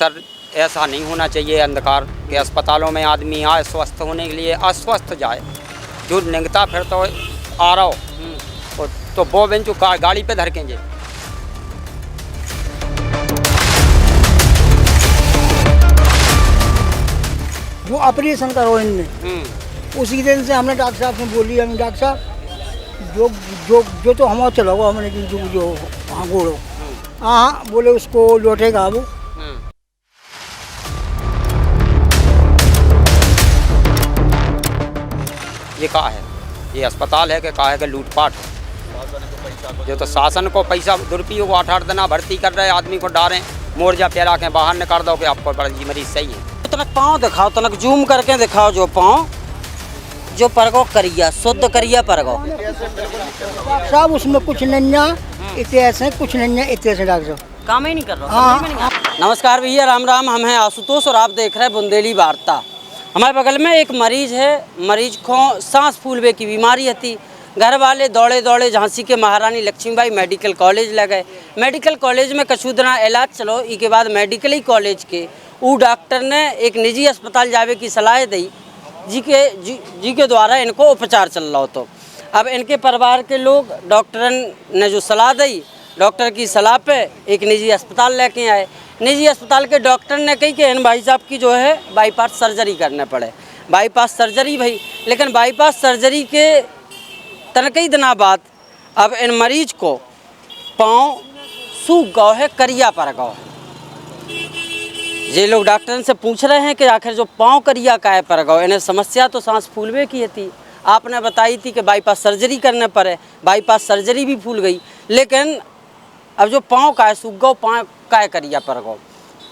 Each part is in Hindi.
सर ऐसा नहीं होना चाहिए अंधकार कि अस्पतालों में आदमी आए स्वस्थ होने के लिए अस्वस्थ जाए। जो निकता फिर तो आ रहा हो तो वो बेंचू गाड़ी पे धरकेंगे। जो ऑपरेशन करो इनने उसी दिन से हमने डॉक्टर साहब से बोली, हमें डॉक्टर साहब जो जो जो तो हमारा चलाओ हमने कि जो हाँ गोड़ो हाँ बोले उसको लौटेगा वो। ये कहा है, ये अस्पताल है कि कहा है कि लूटपाट है। जो तो शासन को पैसा दुरुपयोग 8-8 दिन भर्ती कर रहे आदमी को डालें, मोर्जा फैला के बाहर निकाल दो कि आपको बड़ी मरीज सही है। तनक पाँव दिखाओ, तनक जूम करके दिखाओ जो पाँव जो परगो करिया शुद्ध करिया परगो साहब उसमें कुछ नहीं इतिहास है, कुछ नहीं है इतिहास डॉक्टर साहब काम ही नहीं कर रहा। नमस्कार भैया, राम राम। हम हैं आशुतोष और आप देख रहे हैं बुंदेली वार्ता। हमारे बगल में एक मरीज है, मरीज को सांस फूलवे की बीमारी थी। घर वाले दौड़े दौड़े झांसी के महारानी लक्ष्मीबाई मेडिकल कॉलेज ले गए। मेडिकल कॉलेज में कछु दिना इलाज चलो, इसके बाद मेडिकल ही कॉलेज के वो डॉक्टर ने एक निजी अस्पताल जावे की सलाह दी, जी के द्वारा इनको उपचार चल रहा हो। तो अब इनके परिवार के लोग डॉक्टर ने जो सलाह दी, डॉक्टर की सलाह पे एक निजी अस्पताल लेके आए। निजी अस्पताल के डॉक्टर ने कही कि इन भाई साहब की जो है बाईपास सर्जरी करने पड़े। बाईपास सर्जरी भाई, लेकिन बाईपास सर्जरी के तनकई दिना बाद अब इन मरीज को पाँव सूख गौ है, करिया पर गौ है। ये लोग डॉक्टर से पूछ रहे हैं कि आखिर जो पाँव करिया का है पर गौ, इन्हें समस्या तो सांस फूलवे की थी। आपने बताई थी कि बाईपास सर्जरी करने पर है, बाईपास सर्जरी भी फूल गई, लेकिन अब जो पाँव का है सूख गौ, पाँव का है करिया पर गौ।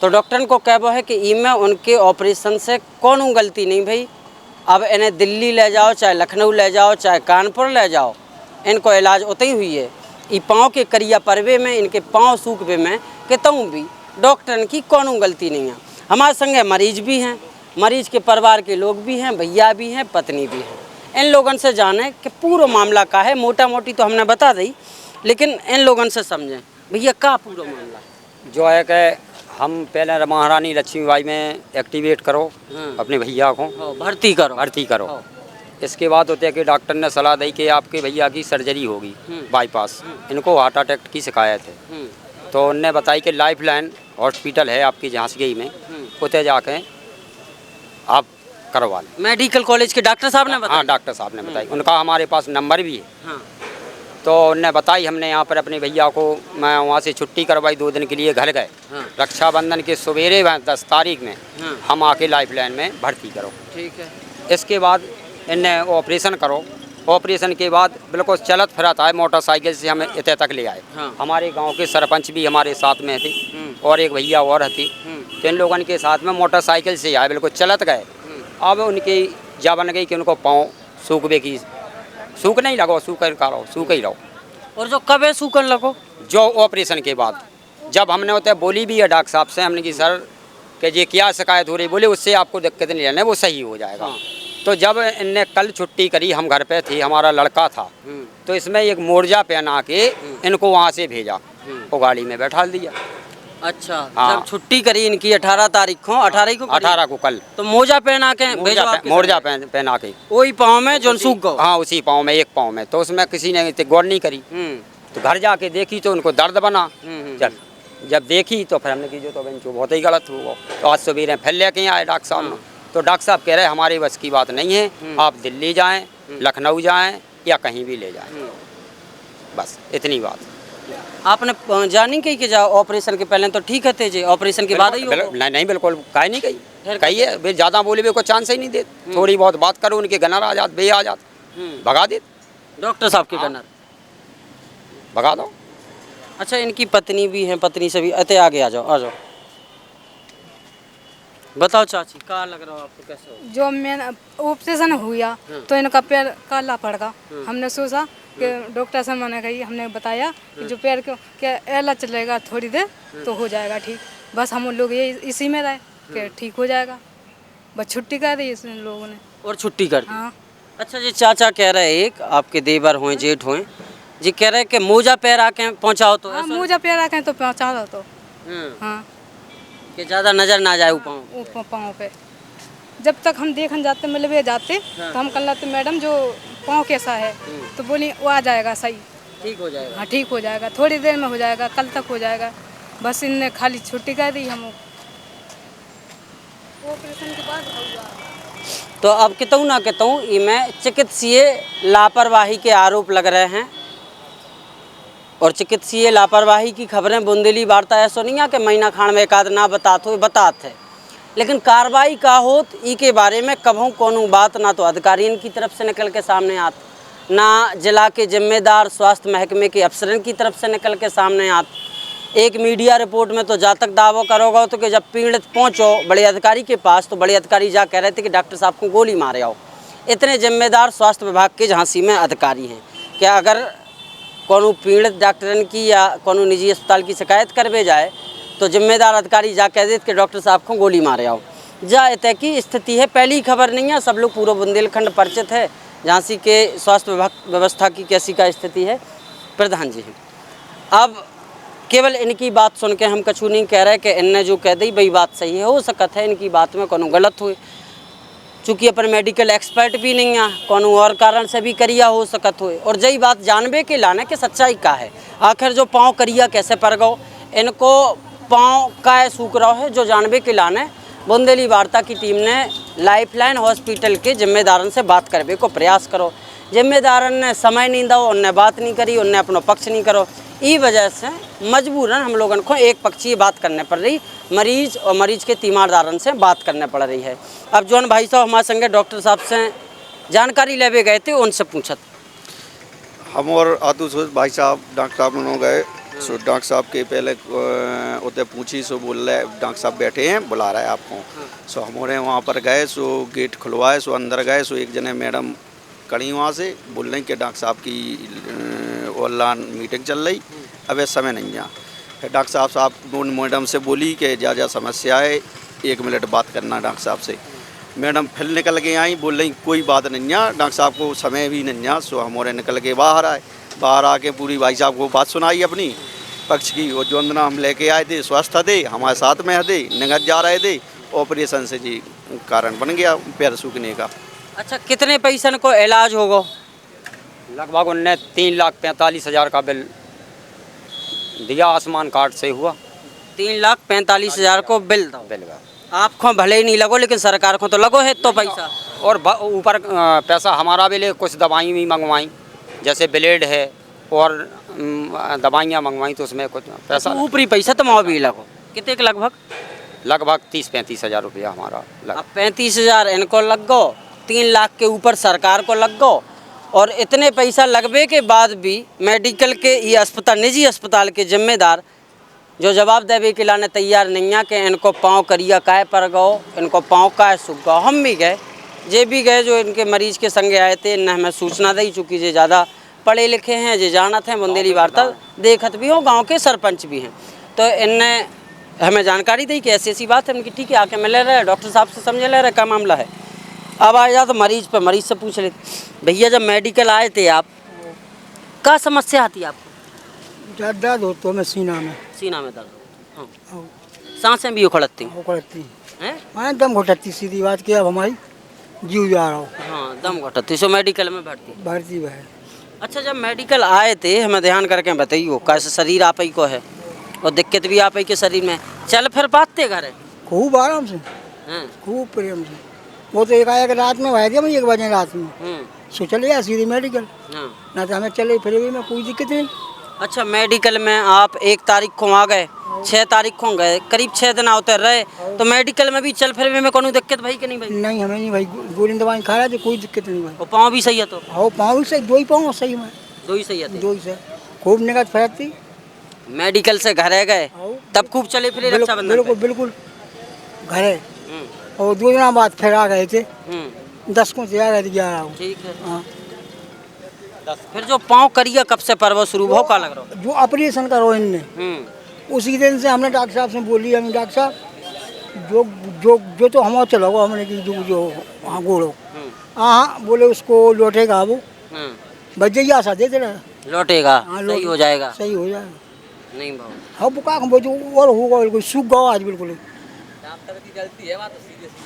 तो डॉक्टर को कहबो है कि इनमें उनके ऑपरेशन से कौन गलती नहीं भाई। अब इन्हें दिल्ली ले जाओ, चाहे लखनऊ ले जाओ, चाहे कानपुर ले जाओ, इनको इलाज उतई हुई है। ये पाँव के करिया परवे में, इनके पाँव सूखवे में कितों भी डॉक्टर की कौन गलती नहीं है। हमारे संगे मरीज भी हैं, मरीज के परिवार के लोग भी हैं, भैया भी हैं, पत्नी भी हैं। इन लोगों से जाने कि पूरा मामला का है। मोटा मोटी तो हमने बता दी, लेकिन इन लोगों से समझें भैया का पूरा मामला जो है कि हम पहले महारानी लक्ष्मीबाई में एक्टिवेट करो अपने भैया को, भर्ती करो। इसके बाद होते है कि डॉक्टर ने सलाह दी कि आपके भैया की सर्जरी होगी बाईपास, इनको हार्ट अटैक की शिकायत है। तो उनने बताई कि लाइफ लाइन हॉस्पिटल है आपकी झांसी में, उतने जाके आप करवा लें। मेडिकल कॉलेज के डॉक्टर साहब ने बताया? हाँ, डॉक्टर साहब ने बताई। उनका हमारे पास नंबर भी है। तो उनने बताई, हमने यहाँ पर अपने भैया को, मैं वहाँ से छुट्टी करवाई, 2 दिन के लिए घर गए। रक्षाबंधन के सवेरे 10 तारीख में हम आके लाइफ लाइन में भर्ती करो। ठीक है। इसके बाद इन्हें ऑपरेशन करो। ऑपरेशन के बाद बिल्कुल चलत फिरत आए, मोटरसाइकिल से हमें इतने तक ले आए। हमारे गांव के सरपंच भी हमारे साथ में थे और एक भैया और थी। तो इन लोगों के साथ में मोटरसाइकिल से आए, बिल्कुल चलत गए। अब उनकी जा बन गई कि उनको पाँव सूखवे की, सूख नहीं लगो, सूख ही रहो। और जो कब है सूखन लगो? जो ऑपरेशन के बाद, जब हमने होते बोली भी है डॉक्टर साहब से, हमने कि सर कि ये क्या शिकायत हो रही, बोले उससे आपको दिक्कत नहीं लेना, वो सही हो जाएगा। तो जब इनने कल छुट्टी करी, हम घर पे थे, हमारा लड़का था, तो इसमें एक मोर्जा पहना के इनको वहाँ से भेजा, वो गाड़ी में बैठा दिया। अच्छा, जब छुट्टी करी इनकी 18 तारीख को, 18 को कल, तो मोजा पहना के मोर्जा पहना के वही पाँव में जो सूख गो। हाँ, उसी पाँव में, एक पाँव में। तो उसमें किसी ने गौर नहीं करी। तो घर जाके देखी तो उनको दर्द बना। जब देखी तो फिर हमने की जो बहुत ही गलत हुआ। तो आज सवेरे फिर लेके आए डॉक्टर साहब ने। तो डॉक्टर साहब कह रहे हमारी बस की बात नहीं है, आप दिल्ली जाएं, लखनऊ जाएं या कहीं भी ले जाएं, बस इतनी बात। आपने जानी कही कि जाओ ऑपरेशन के पहले तो ठीक है थे, ऑपरेशन के बाद ही नहीं, बिल्कुल काहे नहीं कही। कहिए वे ज़्यादा बोले, वे को चांस ही नहीं देते। थोड़ी बहुत बात करो, उनके गनर आ जात, बे आ जात, भगा दे डॉक्टर साहब के गनर, भगा दो। अच्छा, इनकी पत्नी भी है, पत्नी से भी अते आगे आ जाओ। बताओ चाची, क्या लग रहा है आपको, कैसे हो? जो मैंने ऑपरेशन हुआ तो इनका पैर काला पड़ गया। हमने सोचा कि डॉक्टर से मैंने कही, हमने बताया कि जो पैर को क्या एला चलेगा थोड़ी देर तो हो जाएगा ठीक। बस हम लोग ये इसी में रहे कि ठीक हो जाएगा। बस छुट्टी कर दी इन लोगों ने, और छुट्टी कर दी। हाँ। अच्छा, जी चाचा कह रहे एक आपके देवर हुए, जेठ हुए, जी कह रहे कि मोजा पैर आके पहुँचाओ तो। हाँ, मोजा पैर आके तो पहुँचा दो तो। हाँ, कि ज़्यादा नज़र ना जाए पाँव। पाँव पे जब तक हम देखने जाते मिलवे जाते तो हम कल लाते मैडम जो पाँव कैसा है, तो बोली वो आ जाएगा सही, ठीक हो जाएगा। हाँ ठीक हो जाएगा, थोड़ी देर में हो जाएगा, कल तक हो जाएगा। बस इनने खाली छुट्टी कर दी हम ऑपरेशन के बाद हुआ। तो अब कहूँ ना कहूँ इनमें चिकित्सीय लापरवाही के आरोप लग रहे हैं और चिकित्सीय लापरवाही की खबरें बुंदेली वार्ता ऐसा नहीं है कि महीना खान में एक आध ना बतात हो बतात है, लेकिन कार्रवाई का होत ई के बारे में कभों कोनो बात ना तो अधिकारियों की तरफ से निकल के सामने आत, ना जिला के जिम्मेदार स्वास्थ्य महकमे के अफसरन की तरफ से निकल के सामने आत। एक मीडिया रिपोर्ट में तो जहाँ तक दावा करोगा तो कि जब पीड़ित पहुँचो बड़े अधिकारी के पास तो बड़े अधिकारी जा कह रहे थे कि डॉक्टर साहब को गोली मारे आओ। इतने जिम्मेदार स्वास्थ्य विभाग के झांसी में अधिकारी हैं, क्या अगर कोनो पीड़ित डॉक्टरन की या कोनो निजी अस्पताल की शिकायत करवे जाए तो जिम्मेदार अधिकारी जा कह देते कि डॉक्टर साहब को गोली मारे आओ। जा इतने की स्थिति है, पहली खबर नहीं है, सब लोग पूरा बुंदेलखंड परिचित है झांसी के स्वास्थ्य विभाग व्यवस्था की कैसी का स्थिति है। प्रधान जी हैं, अब केवल इनकी बात सुन के हम कछु नहीं कह रहे कि इनने जो कह दी वही बात सही है, हो सकता है इनकी बात में कोनो गलत हुई, चूँकि अपन मेडिकल एक्सपर्ट भी नहीं है, कोनो और कारण से भी करिया हो सकत हुए। और जही बात जानबे के लाने के सच्चाई का है, आखिर जो पाँव करिया कैसे पर गो, इनको पाँव का सूख रहा है जो जानबे के लाने बुंदेली वार्ता की टीम ने लाइफलाइन हॉस्पिटल के जिम्मेदारन से बात करने को प्रयास करो। जिम्मेदारन ने समय नहीं दो, उनने बात नहीं करी, उनने अपना पक्ष नहीं करो, ई वजह से मजबूरन हम लोगों को एक पक्षीय बात करने पड़ रही, मरीज और मरीज के तीमारदारन से बात करने पड़ रही है। अब जौन भाई साहब हमारे संगे डॉक्टर साहब से जानकारी लेवे गए थे उनसे पूछत हम और आतू भाई साहब डॉक्टर साहब लोग गए, सो डॉक्टर साहब के पहले उतने पूछी, सो बोल रहे डॉक्टर साहब बैठे हैं बुला रहा है आपको। सो हमारे वहाँ पर गए, सो गेट खुलवाए, सो अंदर गए, सो एक जने मैडम कड़ी वहाँ से बोल रही कि डॉक्टर साहब की ऑनलाइन मीटिंग चल रही, अब इस समय नहीं है। फिर डॉक्टर साहब मैडम से बोली कि जा समस्या है, 1 मिनट बात करना डॉक्टर साहब से। मैडम फिर निकल के आई, बोल रही कोई बात नहीं है, डॉक्टर साहब को समय भी नहीं है। सो हमारे निकल के बाहर आए, बाहर आके पूरी भाई साहब को बात सुनाई अपनी पक्ष की। और जो अंदर हम लेके आए थे स्वस्थ थे, हमारे साथ में थे, निगत जा रहे थे, ऑपरेशन से जी कारण बन गया पैर सूखने का। अच्छा, कितने पैसन को इलाज होगा? लगभग उनने 3,45,000 का बिल दिया, आसमान कार्ड से हुआ। 3,45,000 को बिल दो। बिल का आपको भले ही नहीं लगो, लेकिन सरकार को तो लगो है तो पैसा। और ऊपर पैसा हमारा भी ले, कुछ दवाई भी मंगवाई, जैसे ब्लेड है और दवाइयाँ मंगवाई, तो उसमें कुछ पैसा ऊपरी पैसा तो भी लगो। कितने के लगभग 30-35 हज़ार रुपया हमारा लगा। अब 35,000 इनको लग गो, 3 लाख के ऊपर सरकार को लग गो, और इतने पैसा लगने के बाद भी मेडिकल के ये अस्पताल, निजी अस्पताल के जिम्मेदार जो जवाब देवे के लाने तैयार नहीं है कि इनको पाँव करिया काय पर गो, इनको पाँव काय सूख गो। हम भी गए, जे भी गए जो इनके मरीज के संगे आए थे, इन्हें हमें सूचना दी, चूँकि जे ज़्यादा पढ़े लिखे हैं, जे जानत हैं, बुंदेली वार्ता देखत भी हो, गाँव के सरपंच भी हैं, तो इनने हमें जानकारी दी कि ऐसी ऐसी बात है। उनकी ठीक है, आके मिले रहे, डॉक्टर साहब से समझ ले रहे क्या मामला है। अब आ जा तो मरीज पे, मरीज से पूछ लेते, भैया जब मेडिकल आए थे आप, क्या समस्या आती है आपको? दर्द होता है सीना में, सीना में दर्द, हाँ, सांसें भी उखड़ती हैं, हाँ दम घुटती, सीधी बात की। अब हमारी जीव जा रहा हो, हाँ दम घुटती, सो मेडिकल में भर्ती है। अच्छा, जब मेडिकल आए थे हमें ध्यान करके बताइयो, कैसे शरीर आप ही को है और दिक्कत भी आप ही के शरीर में, चल फिर पाते घर है खूब आराम से, खूब प्रेम से। वो तो एक रात में भाई दिया, 1 बजे रात में, सो चले गया सीधी मेडिकल, ना तो हमें चले फिर भी में कोई दिक्कत नहीं। अच्छा, मेडिकल में आप 1 तारीख को आ गए, 6 तारीख को गए, करीब 6 दिन उतर रहे, तो मेडिकल में भी चल फिर में कोई दिक्कत भाई कि नहीं भाई? नहीं, हमें नहीं भाई, गोली दवाई खा रहे थे, कोई दिक्कत नहीं भाई। और पाँव भी सही है तो? हाँ, पाँव भी सही, 2 ही पाँव सही में, 2 ही सही है, 2 ही से खूब निगत फैलती। मेडिकल से घर गए तब खूब चले फिरे रक्षाबंधन? बिल्कुल घरे, और 2 दिन बाद फिर आ गए थे, 10 को से आ गए थे 11 को। ठीक है, हाँ। फिर जो पाँव करिया कब से पर्व शुरू हो का लग रहा? जो ऑपरेशन करो इनने, उसी दिन से हमने डॉक्टर साहब से बोली, हम डॉक्टर साहब जो जो जो तो हम चलाओ, हमने की जो हाँ गोड़ो, हाँ बोले उसको लौटेगा, वो बजैया सा देते रहे, लौटेगा, सही हो जाएगा, सही हो जाएगा। नहीं भाव हाँ बुका जो और होगा, बिल्कुल सूख गया आज बिल्कुल,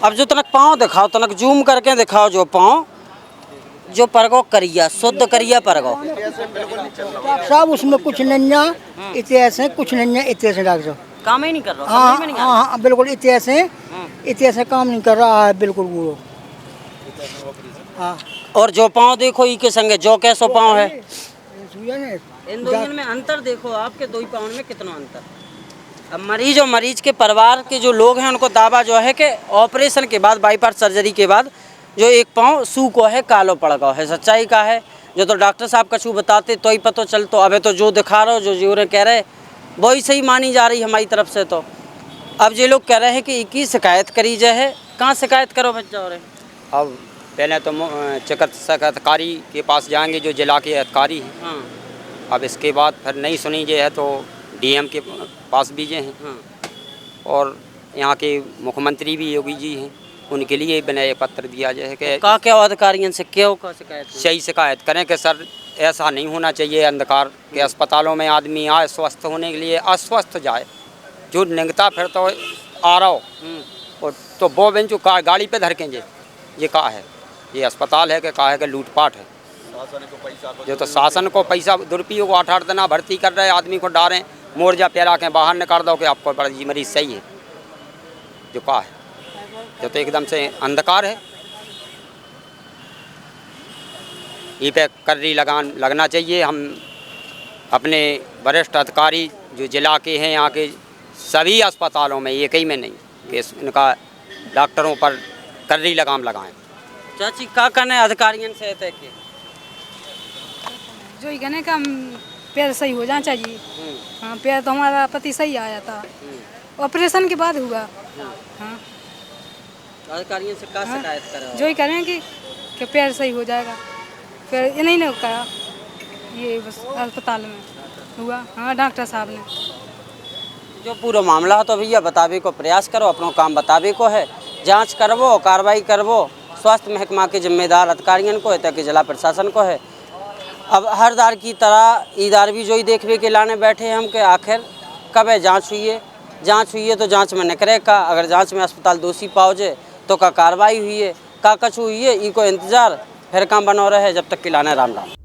अब जो तनक पाँव दिखाओ, तनक जूम करके दिखाओ, जो पाँव जो परगो करिया, शुद्ध करिया परगो। डॉक्टर साहब उसमें कुछ नन्या इतिहास है, कुछ नन्या इतिहास है डॉक्टर साहब। काम ही नहीं कर रहा, हाँ समझ में नहीं आ रहा। हाँ बिल्कुल इतिहास है, इतिहास काम नहीं कर रहा है बिल्कुल वो। हाँ और जो पाँव देखो ई के संगे जो कैसो पाँव है, इन दोनों में अंतर देखो, आपके दो ही पाँव में कितना अंतर। अब मरीज और मरीज के परिवार के जो लोग हैं उनको दावा जो है कि ऑपरेशन के बाद, बाईपास सर्जरी के बाद जो एक पाँव सू को है, कालो पड़ गया है। सच्चाई का है जो तो डॉक्टर साहब कछु बताते तो ही पता चलतो। अबे तो जो दिखा रहे हो, जो जोरे कह रहे वही सही मानी जा रही हमारी तरफ से। तो अब ये लोग कह रहे हैं कि इकी शिकायत करी जाए है। कहाँ शिकायत करो बच्चा? और अब पहले तो चिकित्सक अधिकारी के पास जाएंगे जो जिला के अधिकारी हैं। हाँ अब इसके बाद फिर नहीं सुनी जे है तो डीएम के पास भी जे हैं। हाँ और यहाँ के मुख्यमंत्री भी योगी जी हैं, उनके लिए विनय पत्र दिया जाए कि का क्या अधिकारियों से क्यों का शिकायत है? सही शिकायत करें कि सर ऐसा नहीं होना चाहिए अंधकार के अस्पतालों में आदमी आए स्वस्थ होने के लिए, अस्वस्थ जाए। जो निंगता फिर तो आ रहा हो और तो वो बेंच जो गाड़ी पे धरकेंगे, ये का है? ये अस्पताल है कि का है कि लूटपाट है? जो तो शासन को पैसा दुरुपयोग 8-8 दिन भर्ती कर रहे आदमी को डालें, मोर्जा पैरा के बाहर निकाल दो कि आपको बड़ा मरीज सही है। जो का है जो तो एकदम से अंधकार है। ये पे कर्री लगना चाहिए। हम अपने वरिष्ठ अधिकारी जो जिला के हैं, यहाँ के सभी अस्पतालों में, एक ही में नहीं, कि इनका डॉक्टरों पर कर्री लगाम लगाएं। चाची का करने अधिकारियों से तय के जो ही कहने का पैर सही हो जाना चाहिए। हाँ पैर तो हमारा पति सही आया था, ऑपरेशन के बाद हुआ। हाँ अधिकारियों से का शिकायत करें? जो ही करें कि पैर सही हो जाएगा। फिर ये नहीं ना करा, ये बस अस्पताल में हुआ। हाँ डॉक्टर साहब ने जो पूरा मामला है तो भैया बतावे को प्रयास करो, अपना काम बतावे को है, जांच करवो, कार्रवाई करवो। स्वास्थ्य महकमा के जिम्मेदार अधिकारियों को है, तक जिला प्रशासन को है। अब हर दार की तरह ईदार भी जो ही देखने के लाने बैठे हैं हम, के आखिर कब है जाँच हुई है। जाँच हुई है तो जाँच में निकरे का, अगर जाँच में अस्पताल दोषी पाओ जाए तो का कार्रवाई हुई है, का कछु हुई है, इको इंतजार फिर काम बनो रहे जब तक कि लाने राम राम।